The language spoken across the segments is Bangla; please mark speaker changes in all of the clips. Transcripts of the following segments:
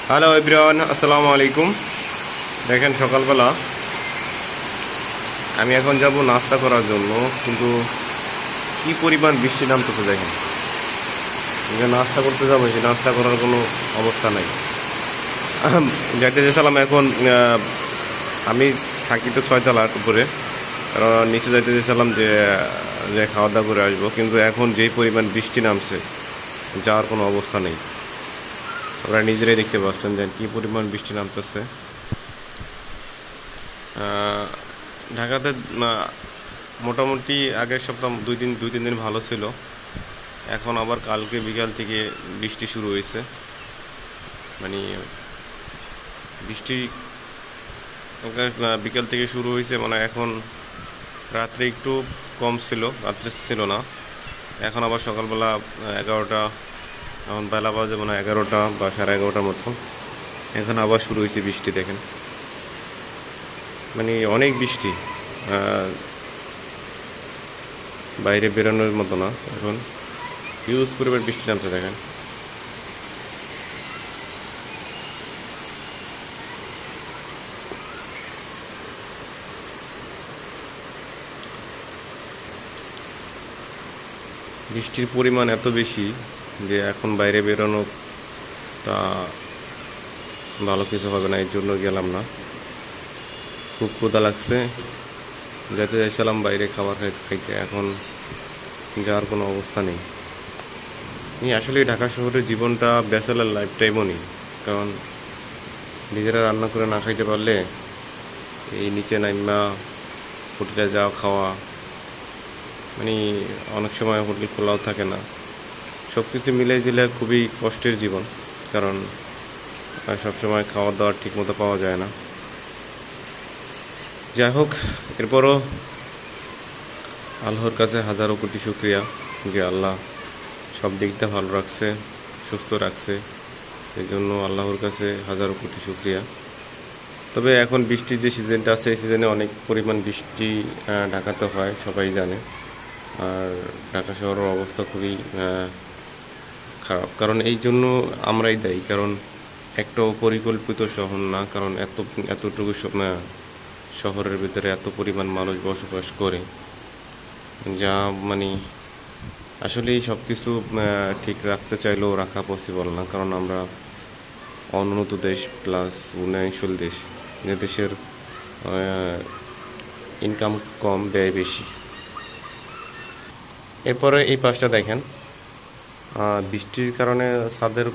Speaker 1: হ্যালো এভরিওয়ান, আসসালামু আলাইকুম। দেখেন সকালবেলা আমি এখন যাব নাস্তা করার জন্য, কিন্তু কি পরিমাণ বৃষ্টি নামতেছে দেখেন। যে নাস্তা করতে যাবো, সে নাস্তা করার কোনো অবস্থা নাই। যাইতে চেয়েছিলাম এখন আমি থাকি তো 6 তলার উপরে, কারণ নিচে যাইতে চেয়েছিলাম যে যে খাওয়া দাওয়া করে আসবো, কিন্তু এখন যেই পরিমাণ বৃষ্টি নামছে যাওয়ার কোনো অবস্থা নেই। আপনারা নিজেরাই দেখতে পাচ্ছেন যে কী পরিমাণ বৃষ্টি নামতেছে। ঢাকাতে মোটামুটি আগের সপ্তাহ দুই তিন দিন ভালো ছিল, এখন আবার কালকে বিকাল থেকে বৃষ্টি শুরু হয়েছে। মানে বৃষ্টি বিকাল থেকে শুরু হয়েছে, মানে এখন রাত্রে একটু কম ছিল, রাত্রে ছিল না, এখন আবার সকালবেলা 11টা, এখন বেলা বাজে মানে 11টা বা 11:30 মতো, এখন আবার শুরু হয়েছে বৃষ্টি। দেখেন মানে অনেক বৃষ্টি, বাইরে বেরোনোর মতো না। এখন ইউজ পরিমাণ বৃষ্টি নামতে দেখেন। বৃষ্টির পরিমাণ এত বেশি যে এখন বাইরে বেরোনোটা ভালো কিছু হবে না, এর জন্য গেলাম না। খুব ক্ষুধা লাগছে, যেতে চাইছিলাম বাইরে খাবার খাইতে, এখন যাওয়ার কোনো অবস্থা নেই। আসলে ঢাকা শহরের জীবনটা ব্যাচেলার লাইফটাই নেই, কারণ নিজেরা রান্না করে না খাইতে পারলে এই নিচে নাইমা হোটেলে যাওয়া খাওয়া, মানে অনেক সময় হোটেল খোলাও থাকে না, সব কিছু মিলে জিলে খুবই কষ্টের জীবন, কারণ সবসময় খাওয়া দাওয়া ঠিক মতো পাওয়া যায় না। যাই হোক, এরপরও আল্লাহর কাছে হাজারো কোটি শুকরিয়া যে আল্লাহ সব দিকটা ভালো রাখছে, সুস্থ রাখছে, এই জন্য আল্লাহর কাছে হাজারো কোটি শুকরিয়া। তবে এখন বৃষ্টির যে সিজনটা আছে, এই সিজনে অনেক পরিমাণ বৃষ্টি ঢাকাতে হয়, সবাই জানে। আর ঢাকা শহরের অবস্থা খুবই খারাপ, কারণ এই জন্য আমরাই দায়ী, কারণ একটা পরিকল্পিত শহর না, কারণ এতটুকু শহরের ভিতরে এত পরিমাণ মানুষ বসবাস করে, যা মানে আসলে সব কিছু ঠিক রাখতে চাইলেও রাখা পসিবল না, কারণ আমরা অনুন্নত দেশ প্লাস উন্নয়নশীল দেশ, যে দেশের ইনকাম কম, ব্যয় বেশি। এরপরে এই পাশটা দেখেন, বৃষ্টির কারণে ছাদের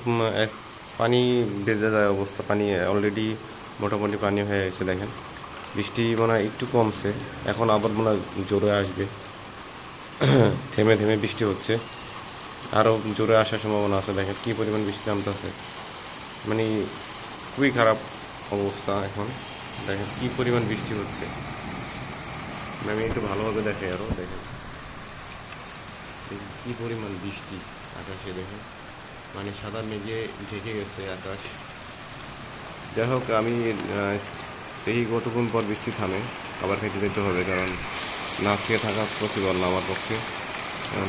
Speaker 1: পানি বেজে যায় অবস্থা, পানি অলরেডি মোটামুটি পানি হয়ে গেছে। দেখেন বৃষ্টি মনে হয় একটু কমছে, এখন আবার মনে হয় জোরে আসবে। থেমে থেমে বৃষ্টি হচ্ছে, আরও জোরে আসার সম্ভাবনা আছে। দেখেন কী পরিমাণ বৃষ্টি নামতেছে, মানে খুবই খারাপ অবস্থা এখন। দেখেন কী পরিমাণ বৃষ্টি হচ্ছে, আমি একটু ভালোভাবে দেখাই আরও। দেখেন কী পরিমাণ বৃষ্টি আকাশে, দেখেন মানে সাদা মেঘে ঢেকে গেছে আকাশ। যাই হোক, আমি দেখি কতক্ষণ পর বৃষ্টি থামে, আবার খেতে যেতে হবে, কারণ না খেয়ে থাকা পসিবল না আমার পক্ষে,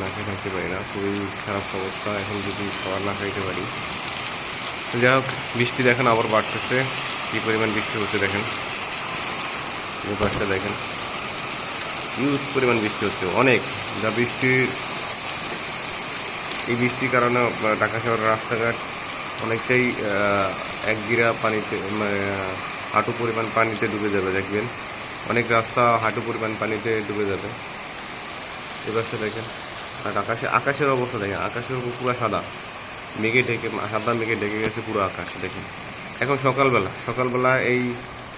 Speaker 1: না খেয়ে থাকতে পারি না, খুবই খারাপ অবস্থা এখন যদি খাবার না খাইতে পারি। যাই হোক, বৃষ্টি দেখেন আবার বাড়তেছে, কী পরিমাণ বৃষ্টি হচ্ছে দেখেন। এই পাশটা দেখেন ইউজ পরিমাণ বৃষ্টি হচ্ছে অনেক, যা এই বৃষ্টির কারণে ঢাকা শহরের রাস্তাঘাট অনেকটাই এক গিরা পানিতে, হাঁটু পরিমাণ পানিতে ডুবে যাবে। দেখবেন অনেক রাস্তা হাঁটু পরিমাণ পানিতে ডুবে যাবে। এই পাশটা দেখেন, আর আকাশের অবস্থা দেখেন, আকাশের পুরো সাদা মেঘে ঢেকে, সাদা মেঘে ঢেকে গেছে পুরো আকাশ। দেখেন এখন সকালবেলা এই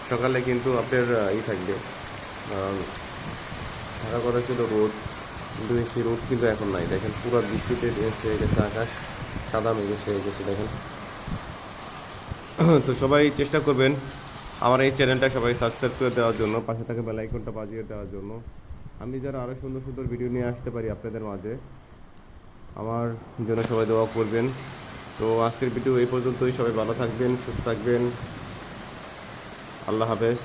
Speaker 1: সকালে কিন্তু আপনার থাকবে, থাকার কথা ছিল রোদ, কিন্তু সেই রোদ কিন্তু এখন নাই। দেখেন পুরো বৃষ্টিতে ছেয়ে গেছে আকাশ, সাদা মেঘে ছেয়ে গেছে। দেখেন তো সবাই চেষ্টা করবেন আমার এই চ্যানেলটা সবাই সাবস্ক্রাইব করে দেওয়ার জন্য, পাশে থাকা বেল আইকনটা বাজিয়ে দেওয়ার জন্য, আমি যারা আরও সুন্দর সুন্দর ভিডিও নিয়ে আসতে পারি আপনাদের মাঝে, আমার জন্য সবাই দোয়া করবেন। তো আজকের ভিডিও এই পর্যন্তই, সবাই ভালো থাকবেন, সুস্থ থাকবেন, আল্লাহ হাফেজ।